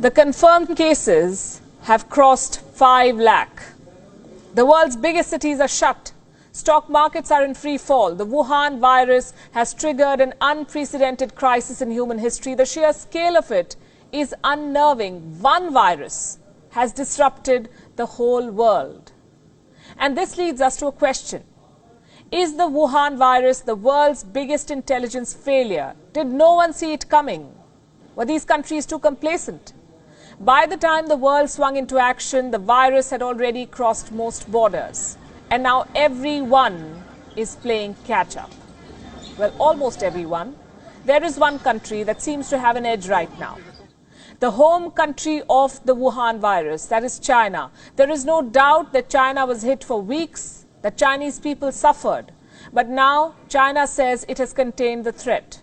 The confirmed cases have crossed 5 lakh. The world's biggest cities are shut. Stock markets are in free fall. The Wuhan virus has triggered an unprecedented crisis in human history. The sheer scale of it is unnerving. One virus has disrupted the whole world. And this leads us to a question. Is the Wuhan virus the world's biggest intelligence failure? Did no one see it coming? Were these countries too complacent? By the time the world swung into action, the virus had already crossed most borders. And now everyone is playing catch-up. Well, almost everyone. There is one country that seems to have an edge right now. The home country of the Wuhan virus, that is China. There is no doubt that China was hit for weeks, that Chinese people suffered. But now China says it has contained the threat.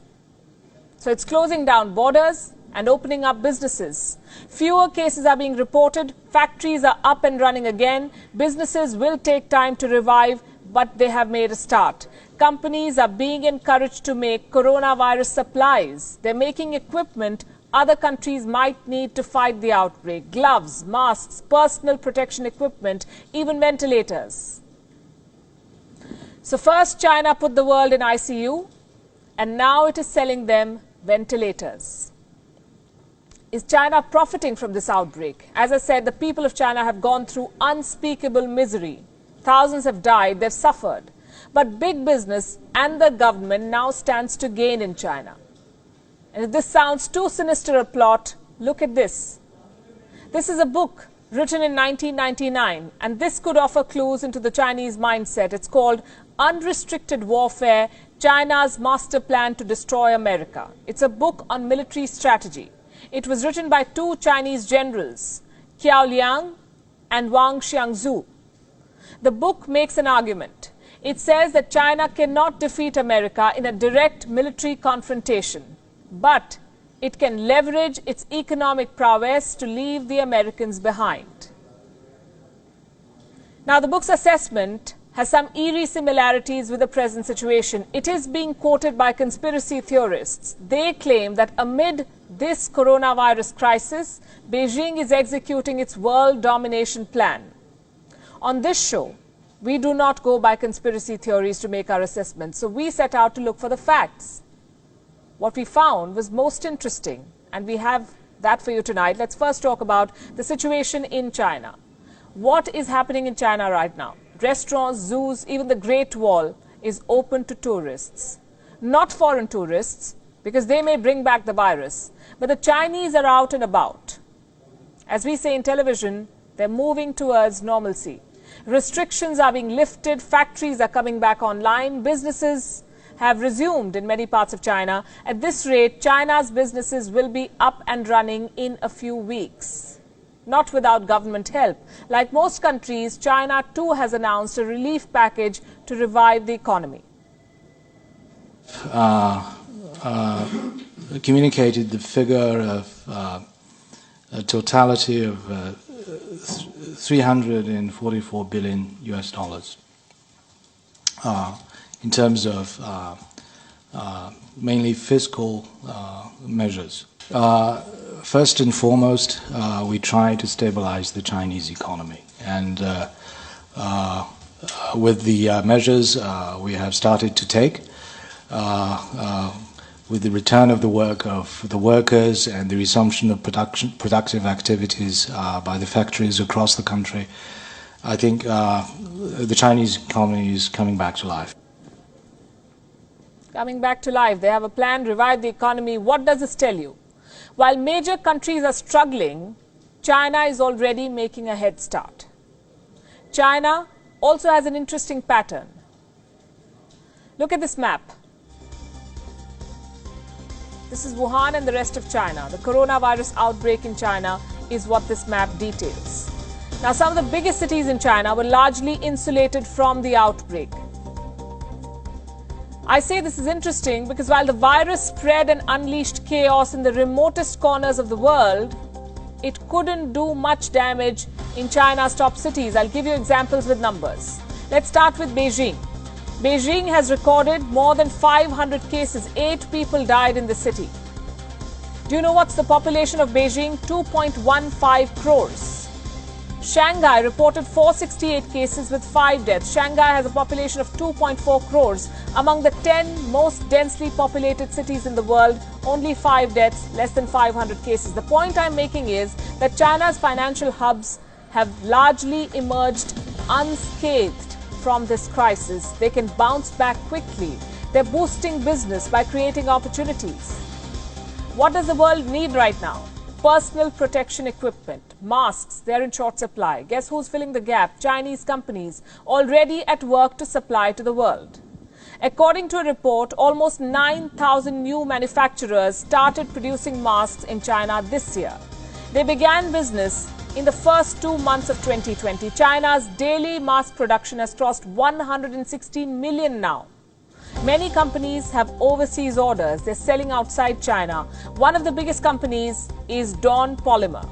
So it's closing down borders and opening up businesses. Fewer cases are being reported. Factories are up and running again. Businesses will take time to revive, but they have made a start. Companies are being encouraged to make coronavirus supplies. They're making equipment other countries might need to fight the outbreak. Gloves, masks, personal protection equipment, even ventilators. So first China put the world in ICU, and now it is selling them ventilators. Is China profiting from this outbreak? As I said, the people of China have gone through unspeakable misery. Thousands have died, they've suffered. But big business and the government now stands to gain in China. And if this sounds too sinister a plot, look at this. This is a book written in 1999, and this could offer clues into the Chinese mindset. It's called Unrestricted Warfare, China's Master Plan to Destroy America. It's a book on military strategy. It was written by two Chinese generals, Qiao Liang and Wang Xiangzu. The book makes an argument. It says that China cannot defeat America in a direct military confrontation, but it can leverage its economic prowess to leave the Americans behind. Now, the book's assessment has some eerie similarities with the present situation. It is being quoted by conspiracy theorists. They claim that amid this coronavirus crisis, Beijing is executing its world domination plan. On this show, we do not go by conspiracy theories to make our assessments, so we set out to look for the facts. What we found was most interesting, and we have that for you tonight. Let's first talk about the situation in China. What is happening in China right now? Restaurants, zoos, even the Great Wall is open to tourists. Not foreign tourists, because they may bring back the virus, but the Chinese are out and about. As we say in television, they're moving towards normalcy. Restrictions are being lifted, factories are coming back online, businesses have resumed in many parts of China. At this rate, China's businesses will be up and running in a few weeks, not without government help. Like most countries, China too has announced a relief package to revive the economy. Communicated the figure of a totality of 344 billion US dollars. In terms of mainly fiscal measures. First and foremost, we try to stabilize the Chinese economy. And with the measures we have started to take, with the return of the work of the workers and the resumption of productive activities by the factories across the country, I think the Chinese economy is coming back to life. Coming back to life. They have a plan, revive the economy. What does this tell you? While major countries are struggling, China is already making a head start. China also has an interesting pattern. Look at this map. This is Wuhan and the rest of China. The coronavirus outbreak in China is what this map details. Now, some of the biggest cities in China were largely insulated from the outbreak. I say this is interesting because while the virus spread and unleashed chaos in the remotest corners of the world, it couldn't do much damage in China's top cities. I'll give you examples with numbers. Let's start with Beijing. Beijing has recorded more than 500 cases. 8 people died in the city. Do you know what's the population of Beijing? 2.15 crores. Shanghai reported 468 cases with 5 deaths. Shanghai has a population of 2.4 crores. Among the 10 most densely populated cities in the world, only 5 deaths, less than 500 cases. The point I'm making is that China's financial hubs have largely emerged unscathed from this crisis. They can bounce back quickly. They're boosting business by creating opportunities. What does the world need right now? Personal protection equipment, masks, they're in short supply. Guess who's filling the gap? Chinese companies already at work to supply to the world. According to a report, almost 9,000 new manufacturers started producing masks in China this year. They began business in the first 2 months of 2020. China's daily mask production has crossed 116 million now. Many companies have overseas orders. They're selling outside China. One of the biggest companies is Dawn Polymer.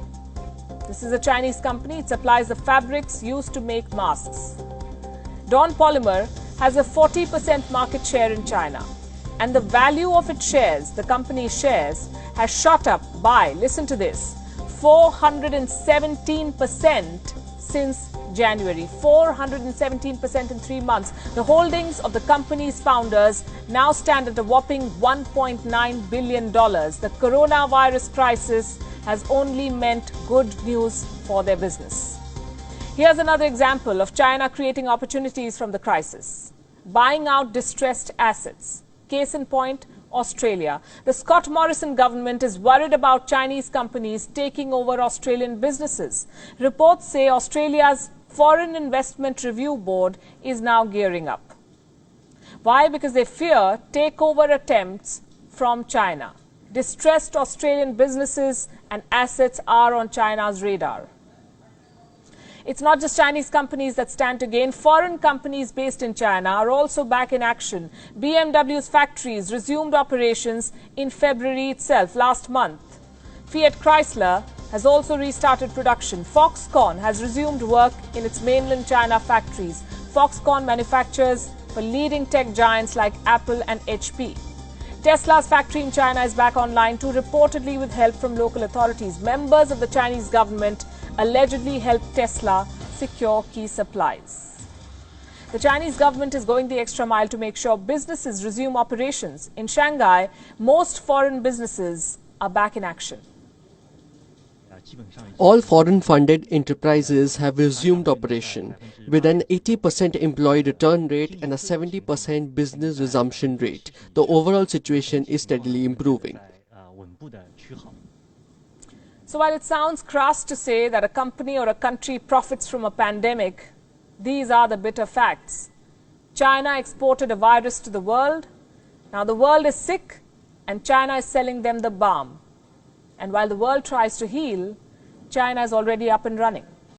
This is a Chinese company. It supplies the fabrics used to make masks. Dawn Polymer has a 40% market share in China. And the value of its shares, the company's shares, has shot up by, listen to this, 417% since January. 417% in 3 months. The holdings of the company's founders now stand at a whopping $1.9 billion. The coronavirus crisis has only meant good news for their business. Here's another example of China creating opportunities from the crisis. Buying out distressed assets. Case in point, Australia. The Scott Morrison government is worried about Chinese companies taking over Australian businesses. Reports say Australia's Foreign Investment Review Board is now gearing up. Why? Because they fear takeover attempts from China. Distressed Australian businesses and assets are on China's radar. It's not just Chinese companies that stand to gain. Foreign companies based in China are also back in action. BMW's factories resumed operations in February itself, last month. Fiat Chrysler has also restarted production. Foxconn has resumed work in its mainland China factories. Foxconn manufactures for leading tech giants like Apple and HP. Tesla's factory in China is back online too, reportedly with help from local authorities. Members of the Chinese government allegedly helped Tesla secure key supplies. The Chinese government is going the extra mile to make sure businesses resume operations. In Shanghai, most foreign businesses are back in action. All foreign-funded enterprises have resumed operation, with an 80% employee return rate and a 70% business resumption rate. The overall situation is steadily improving. So while it sounds crass to say that a company or a country profits from a pandemic, these are the bitter facts. China exported a virus to the world. Now the world is sick and China is selling them the balm. And while the world tries to heal, China is already up and running.